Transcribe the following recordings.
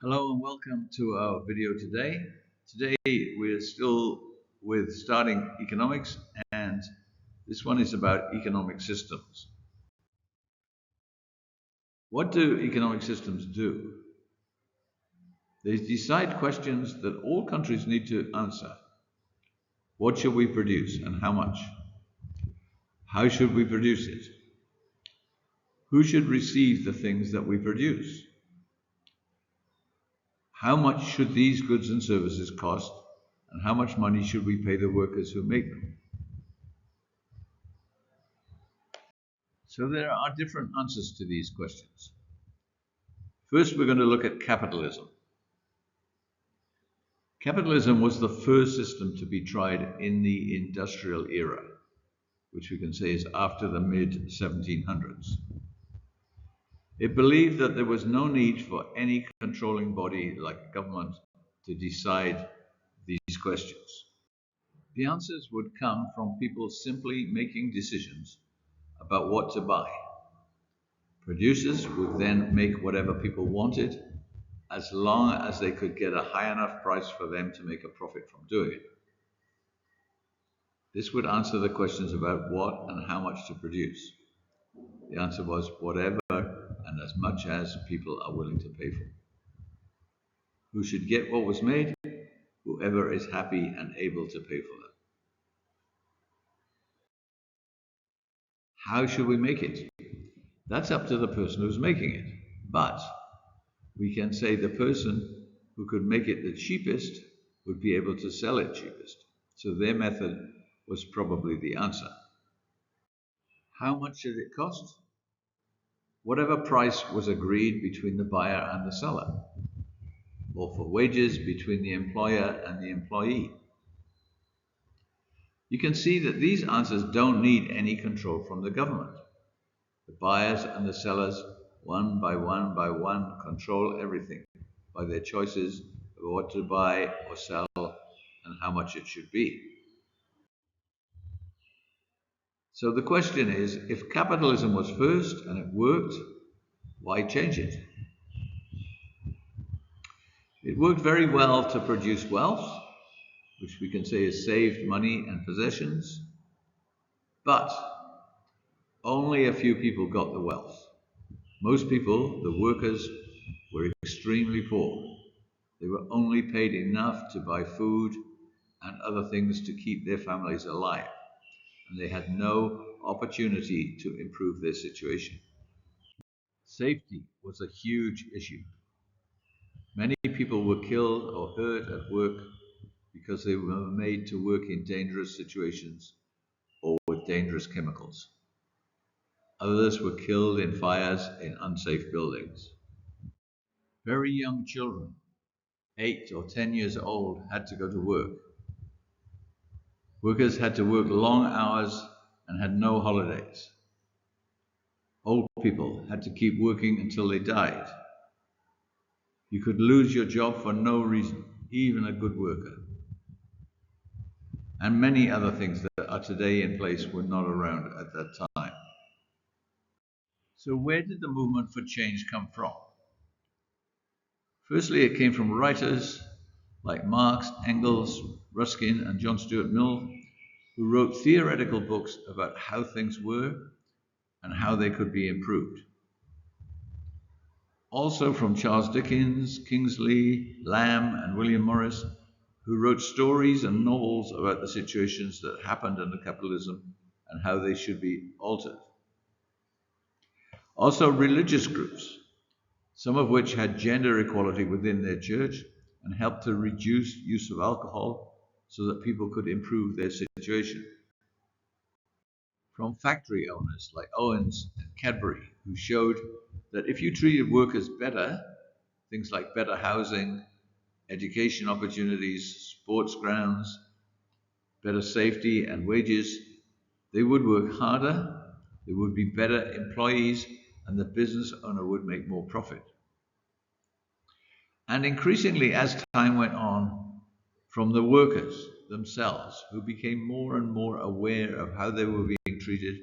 Hello and welcome to our video today. Today we're still with starting economics, and this one is about economic systems. What do economic systems do? They decide questions that all countries need to answer. What should we produce and how much? How should we produce it? Who should receive the things that we produce? How much should these goods and services cost, and how much money should we pay the workers who make them? So there are different answers to these questions. First, we're going to look at capitalism. Capitalism was the first system to be tried in the industrial era, which we can say is after the mid-1700s. It believed that there was no need for any controlling body like government to decide these questions. The answers would come from people simply making decisions about what to buy. Producers would then make whatever people wanted, as long as they could get a high enough price for them to make a profit from doing it. This would answer the questions about what and how much to produce. The answer was whatever and as much as people are willing to pay for. Who should get what was made? Whoever is happy and able to pay for it. How should we make it? That's up to the person who's making it. But we can say the person who could make it the cheapest would be able to sell it cheapest. So their method was probably the answer. How much should it cost? Whatever price was agreed between the buyer and the seller, or for wages between the employer and the employee. You can see that these answers don't need any control from the government. The buyers and the sellers, one by one, control everything by their choices of what to buy or sell and how much it should be. So the question is, if capitalism was first and it worked, why change it? It worked very well to produce wealth, which we can say has saved money and possessions, but only a few people got the wealth. Most people, the workers, were extremely poor. They were only paid enough to buy food and other things to keep their families alive, and they had no opportunity to improve their situation. Safety was a huge issue. Many people were killed or hurt at work because they were made to work in dangerous situations or with dangerous chemicals. Others were killed in fires in unsafe buildings. Very young children, 8 or 10 years old, had to go to work. Workers had to work long hours and had no holidays. Old people had to keep working until they died. You could lose your job for no reason, even a good worker. And many other things that are today in place were not around at that time. So where did the movement for change come from? Firstly, it came from writers like Marx, Engels, Ruskin, and John Stuart Mill, who wrote theoretical books about how things were and how they could be improved. Also from Charles Dickens, Kingsley, Lamb, and William Morris, who wrote stories and novels about the situations that happened under capitalism and how they should be altered. Also religious groups, some of which had gender equality within their church and helped to reduce use of alcohol so that people could improve their situation. From factory owners like Owens and Cadbury, who showed that if you treated workers better, things like better housing, education opportunities, sports grounds, better safety and wages, they would work harder, they would be better employees, and the business owner would make more profit. And increasingly, as time went on, from the workers themselves, who became more and more aware of how they were being treated,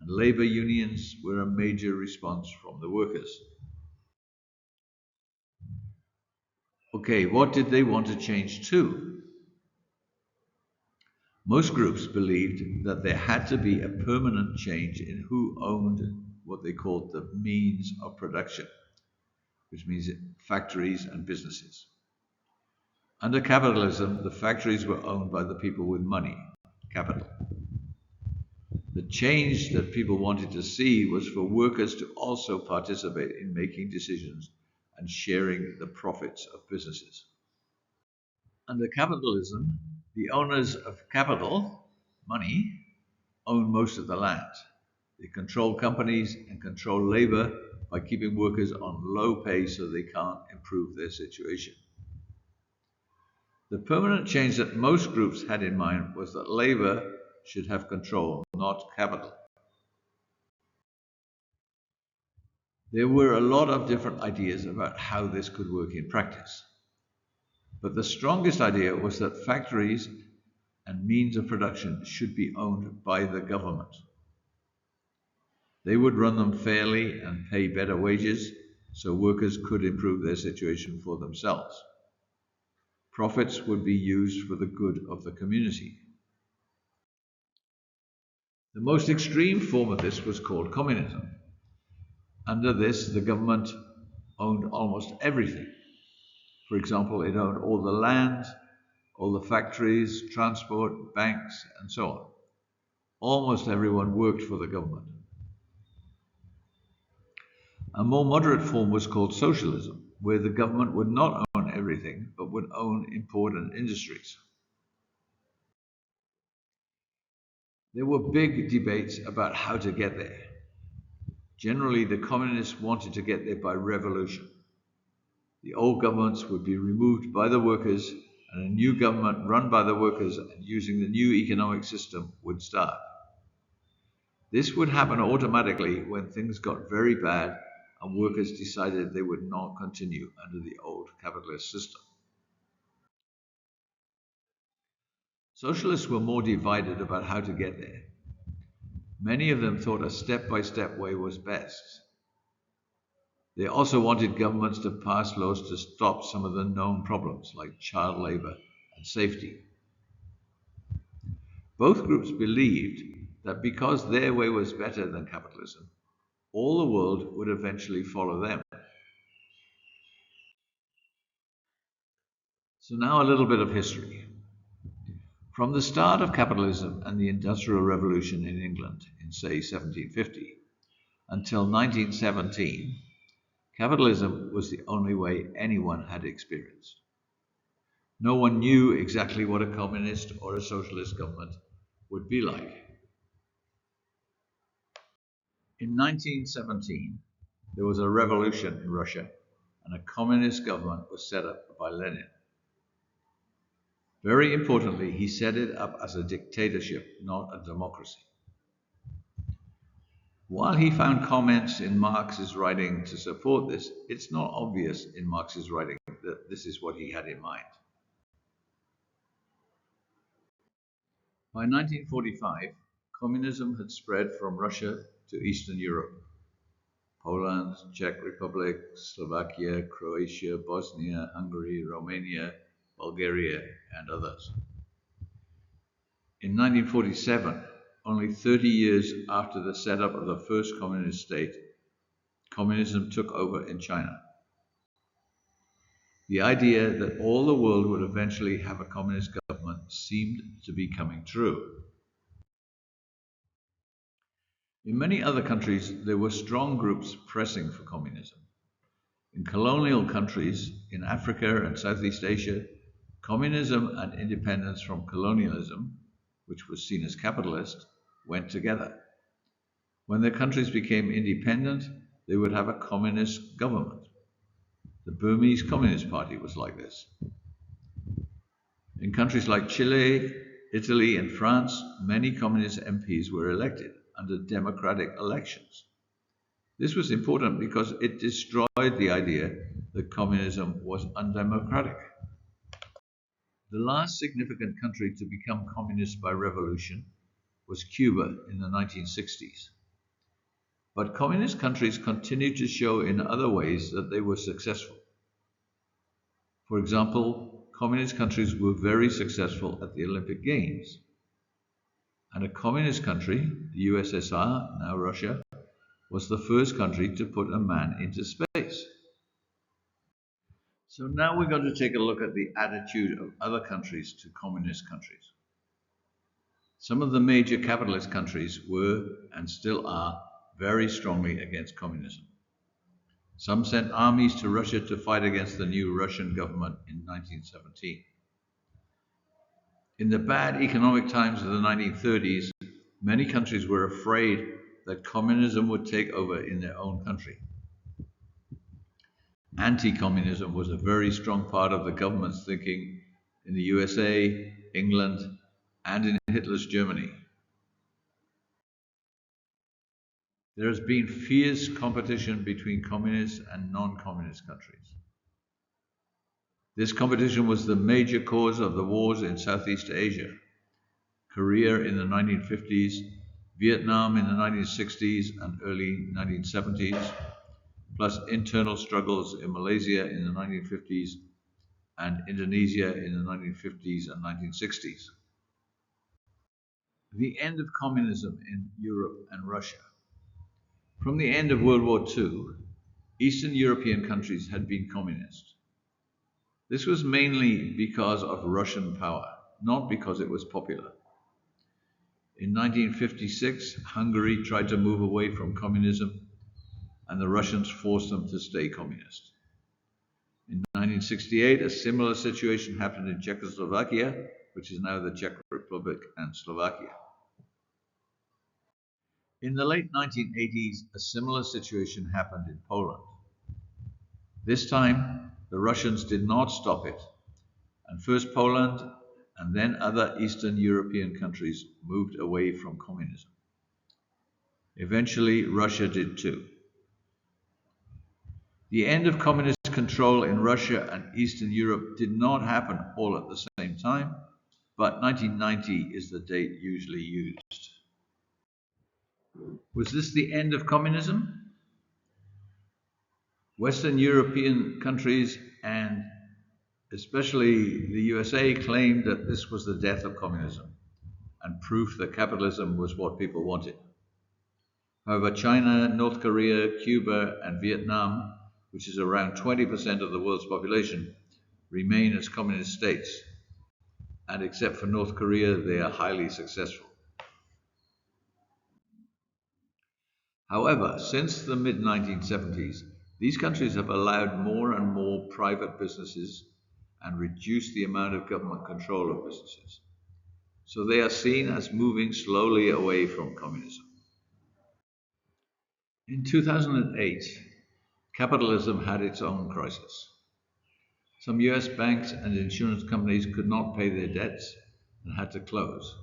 and labor unions were a major response from the workers. Okay, what did they want to change to? Most groups believed that there had to be a permanent change in who owned what they called the means of production, which means factories and businesses. Under capitalism, the factories were owned by the people with money, capital. The change that people wanted to see was for workers to also participate in making decisions and sharing the profits of businesses. Under capitalism, the owners of capital, money, own most of the land. They control companies and control labor by keeping workers on low pay so they can't improve their situation. The permanent change that most groups had in mind was that labor should have control, not capital. There were a lot of different ideas about how this could work in practice. But the strongest idea was that factories and means of production should be owned by the government. They would run them fairly and pay better wages so workers could improve their situation for themselves. Profits would be used for the good of the community. The most extreme form of this was called communism. Under this, the government owned almost everything. For example, it owned all the land, all the factories, transport, banks, and so on. Almost everyone worked for the government. A more moderate form was called socialism, where the government would not own everything, but would own important industries. There were big debates about how to get there. Generally, the communists wanted to get there by revolution. The old governments would be removed by the workers, and a new government run by the workers and using the new economic system would start. This would happen automatically when things got very bad and workers decided they would not continue under the old capitalist system. Socialists were more divided about how to get there. Many of them thought a step-by-step way was best. They also wanted governments to pass laws to stop some of the known problems like child labor and safety. Both groups believed that because their way was better than capitalism, all the world would eventually follow them. So now a little bit of history. From the start of capitalism and the Industrial Revolution in England in, say, 1750, until 1917, capitalism was the only way anyone had experienced. No one knew exactly what a communist or a socialist government would be like. In 1917, there was a revolution in Russia and a communist government was set up by Lenin. Very importantly, he set it up as a dictatorship, not a democracy. While he found comments in Marx's writing to support this, it's not obvious in Marx's writing that this is what he had in mind. By 1945, communism had spread from Russia to Eastern Europe. Poland, Czech Republic, Slovakia, Croatia, Bosnia, Hungary, Romania, Bulgaria, and others. In 1947, only 30 years after the setup of the first communist state, communism took over in China. The idea that all the world would eventually have a communist government seemed to be coming true. In many other countries, there were strong groups pressing for communism. In colonial countries in Africa and Southeast Asia, communism and independence from colonialism, which was seen as capitalist, went together. When their countries became independent, they would have a communist government. The Burmese Communist Party was like this. In countries like Chile, Italy, and France, many communist MPs were elected under democratic elections. This was important because it destroyed the idea that communism was undemocratic. The last significant country to become communist by revolution was Cuba in the 1960s. But communist countries continued to show in other ways that they were successful. For example, communist countries were very successful at the Olympic Games. And a communist country, the USSR, now Russia, was the first country to put a man into space. So now we're going to take a look at the attitude of other countries to communist countries. Some of the major capitalist countries were, and still are, very strongly against communism. Some sent armies to Russia to fight against the new Russian government in 1917. In the bad economic times of the 1930s, many countries were afraid that communism would take over in their own country. Anti-communism was a very strong part of the government's thinking in the USA, England, and in Hitler's Germany. There has been fierce competition between communist and non-communist countries. This competition was the major cause of the wars in Southeast Asia, Korea in the 1950s, Vietnam in the 1960s and early 1970s, plus internal struggles in Malaysia in the 1950s and Indonesia in the 1950s and 1960s. The end of communism in Europe and Russia. From the end of World War II, Eastern European countries had been communist. This was mainly because of Russian power, not because it was popular. In 1956, Hungary tried to move away from communism, and the Russians forced them to stay communist. In 1968, a similar situation happened in Czechoslovakia, which is now the Czech Republic and Slovakia. In the late 1980s, a similar situation happened in Poland. This time, the Russians did not stop it, and first Poland and then other Eastern European countries moved away from communism. Eventually, Russia did too. The end of communist control in Russia and Eastern Europe did not happen all at the same time, but 1990 is the date usually used. Was this the end of communism? Western European countries and especially the USA claimed that this was the death of communism and proof that capitalism was what people wanted. However, China, North Korea, Cuba, and Vietnam, which is around 20% of the world's population, remain as communist states. And except for North Korea, they are highly successful. However, since the mid-1970s, these countries have allowed more and more private businesses and reduced the amount of government control of businesses. So they are seen as moving slowly away from communism. In 2008, capitalism had its own crisis. Some US banks and insurance companies could not pay their debts and had to close.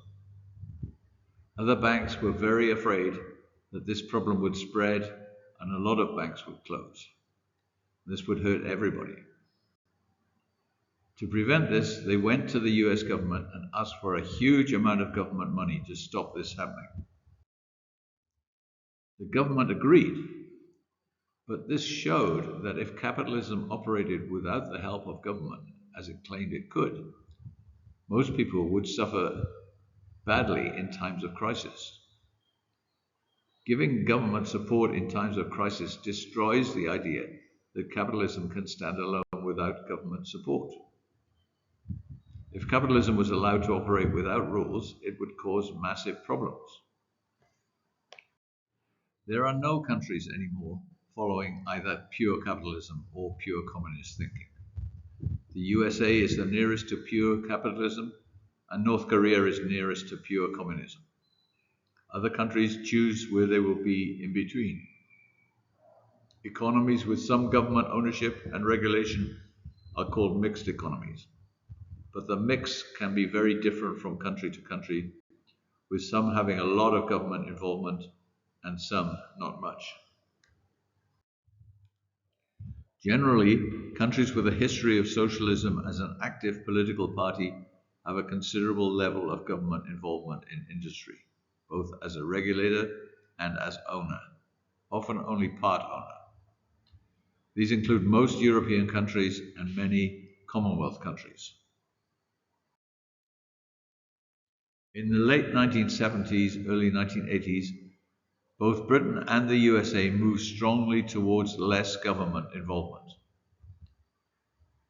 Other banks were very afraid that this problem would spread and a lot of banks would close. This would hurt everybody. To prevent this, they went to the US government and asked for a huge amount of government money to stop this happening. The government agreed, but this showed that if capitalism operated without the help of government, as it claimed it could, most people would suffer badly in times of crisis. Giving government support in times of crisis destroys the idea that capitalism can stand alone without government support. If capitalism was allowed to operate without rules, it would cause massive problems. There are no countries anymore following either pure capitalism or pure communist thinking. The USA is the nearest to pure capitalism, and North Korea is nearest to pure communism. Other countries choose where they will be in between. Economies with some government ownership and regulation are called mixed economies. But the mix can be very different from country to country, with some having a lot of government involvement and some not much. Generally, countries with a history of socialism as an active political party have a considerable level of government involvement in industry, both as a regulator and as owner, often only part owner. These include most European countries and many Commonwealth countries. In the late 1970s, early 1980s, both Britain and the USA moved strongly towards less government involvement.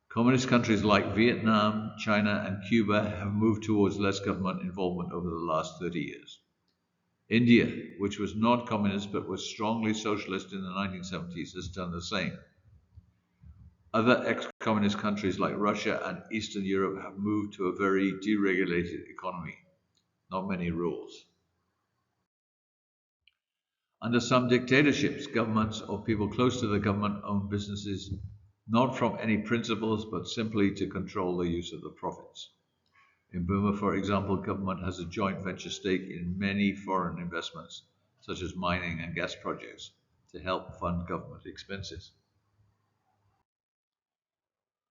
Communist countries like Vietnam, China, and Cuba have moved towards less government involvement over the last 30 years. India, which was not communist but was strongly socialist in the 1970s, has done the same. Other ex-communist countries like Russia and Eastern Europe have moved to a very deregulated economy. Not many rules. Under some dictatorships, governments or people close to the government own businesses not from any principles but simply to control the use of the profits. In Burma, for example, government has a joint venture stake in many foreign investments, such as mining and gas projects, to help fund government expenses.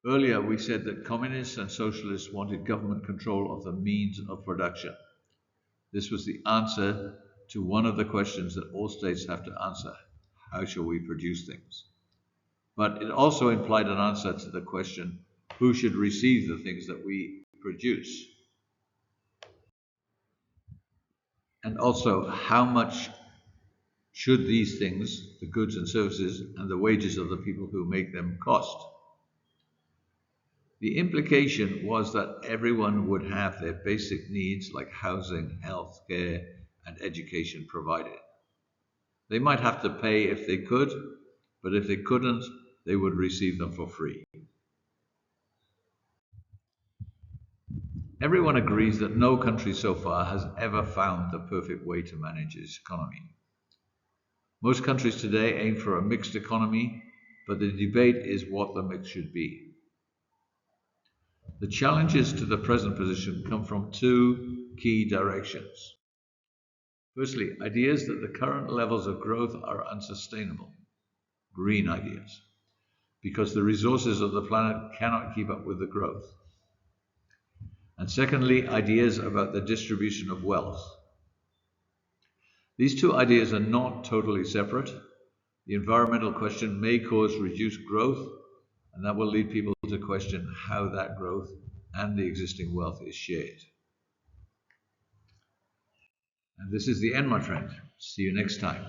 Earlier, we said that communists and socialists wanted government control of the means of production. This was the answer to one of the questions that all states have to answer: how shall we produce things? But it also implied an answer to the question, who should receive the things that we produce? And also, how much should these things, the goods and services, and the wages of the people who make them, cost? The implication was that everyone would have their basic needs like housing, health care, and education provided. They might have to pay if they could, but if they couldn't, they would receive them for free. Everyone agrees that no country so far has ever found the perfect way to manage its economy. Most countries today aim for a mixed economy, but the debate is what the mix should be. The challenges to the present position come from two key directions. Firstly, ideas that the current levels of growth are unsustainable, green ideas, because the resources of the planet cannot keep up with the growth. And secondly, ideas about the distribution of wealth. These two ideas are not totally separate. The environmental question may cause reduced growth, and that will lead people to question how that growth and the existing wealth is shared. And this is the end, my friend. See you next time.